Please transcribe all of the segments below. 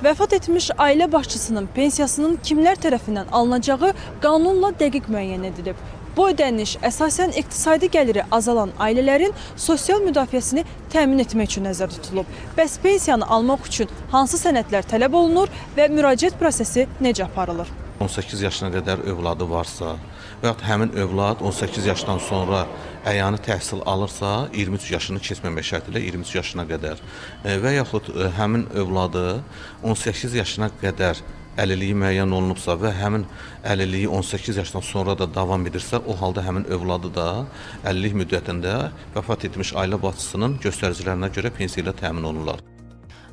Vəfat etmiş ailə başçısının pensiyasının kimlər tərəfindən alınacağı qanunla dəqiq müəyyən edilib. Bu ödəniş əsasən iqtisadi gəliri azalan ailələrin sosial müdafiəsini təmin etmək üçün nəzərdə tutulub. Bəs pensiyanı almaq üçün hansı sənədlər tələb olunur və müraciət prosesi necə aparılır? 18 yaşına qədər övladı varsa və yaxud həmin övlad 18 yaşdan sonra əyani təhsil alırsa, 23 yaşını keçməmək şərti ilə 23 yaşına qədər və yaxud həmin övladı 18 yaşına qədər əlilliyi müəyyən olunubsa və həmin əlilliyi 18 yaşdan sonra da davam edirsə, o halda həmin övladı da əlillik müddətində vəfat etmiş ailə başçısının göstəricilərinə görə pensiya ilə təmin olunurlar.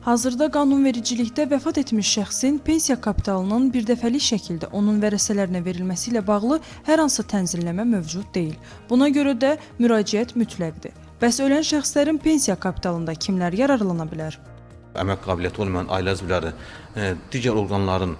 Hazırda qanunvericilikdə vəfat etmiş şəxsin pensiya kapitalının birdəfəlik şəkildə onun vərəsələrinə verilməsi ilə bağlı hər hansı tənzimləmə mövcud deyil. Buna görə də müraciət mütləqdir. Bəs ölən şəxslərin pensiya kapitalında kimlər yararlana bilər? Əmək qabiliyyəti olmayan ailə üzvləri digər orqanların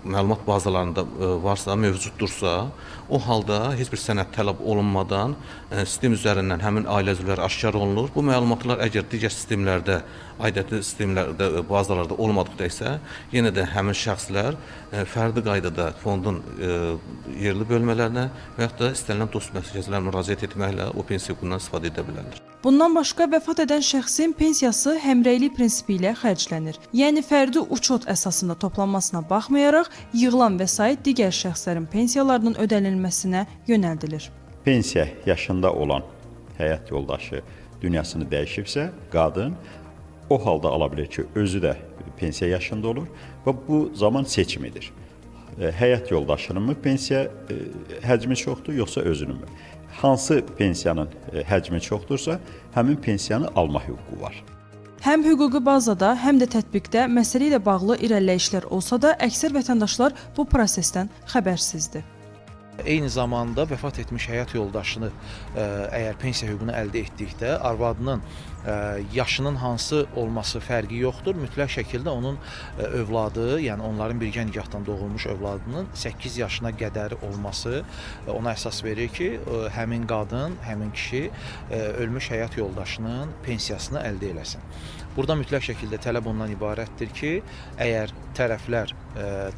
məlumat bazalarında varsa, mövcuddursa, o halda heç bir sənəd tələb olunmadan sistem üzərindən həmin ailə üzvləri aşkar olunur. Bu məlumatlar əgər digər sistemlərdə, aidiyyatı sistemlərdə, bazalarda olmadıqda isə yenə də həmin şəxslər fərdi qaydada fondun yerli bölmələrinə və yaxud da istənilən dost mərkəzlərinə müraciət etməklə o pensiya qurundan istifadə edə bilərlər. Bundan başqa vəfat edən şəxsin pensiyası həmrəylik prinsipi ilə xərclənir. Yəni fərdi uçot əsasında toplanmasına baxmayaraq yığılan vəsait digər şəxslərin pensiyalarının ödənilməsinə yönəldilir. Pensiya yaşında olan həyat yoldaşı dünyasını dəyişibsə, qadın o halda ala bilər ki, özü də pensiya yaşında olur və bu zaman seçim edir. Həyat yoldaşınınmı pensiya həcmi çoxdur, yoxsa özününmü? Hansı pensiyanın həcmi çoxdursa, həmin pensiyanı alma hüququ var. Həm hüquqi bazada, həm də tətbiqdə məsələ ilə bağlı irəliləyişlər olsa da, əksər vətəndaşlar bu prosesdən xəbərsizdir. Eyni zamanda vəfat etmiş həyat yoldaşını əgər pensiya hüququnu əldə etdikdə arvadının yaşının hansı olması fərqi yoxdur. Mütləq şəkildə onun övladı, yəni onların birgə nikahdan doğulmuş övladının 8 yaşına qədər olması ona əsas verir ki, həmin qadın, həmin kişi ölmüş həyat yoldaşının pensiyasını əldə eləsin. Burada mütləq şəkildə tələb ondan ibarətdir ki, əgər tərəflər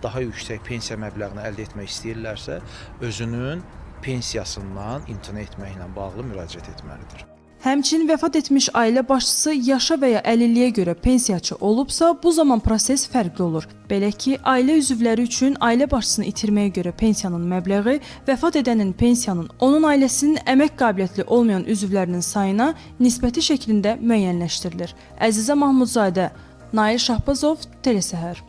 daha yüksək pensiya məbləğini əldə etmək istəyirlərsə, özünün pensiyasından imtina etməklə bağlı müraciət etməlidir. Həmçinin vəfat etmiş ailə başçısı yaşa və ya əlilliyə görə pensiyaçı olubsa, bu zaman proses fərqli olur. Belə ki, ailə üzvləri üçün ailə başçısını itirməyə görə pensiyanın məbləği vəfat edənin pensiyanın onun ailəsinin əmək qabiliyyətli olmayan üzvlərinin sayına nisbəti şəklində müəyyənləşdirilir. Əzizə Mahmudzadə, Nail Şahbazov, Telesəhər.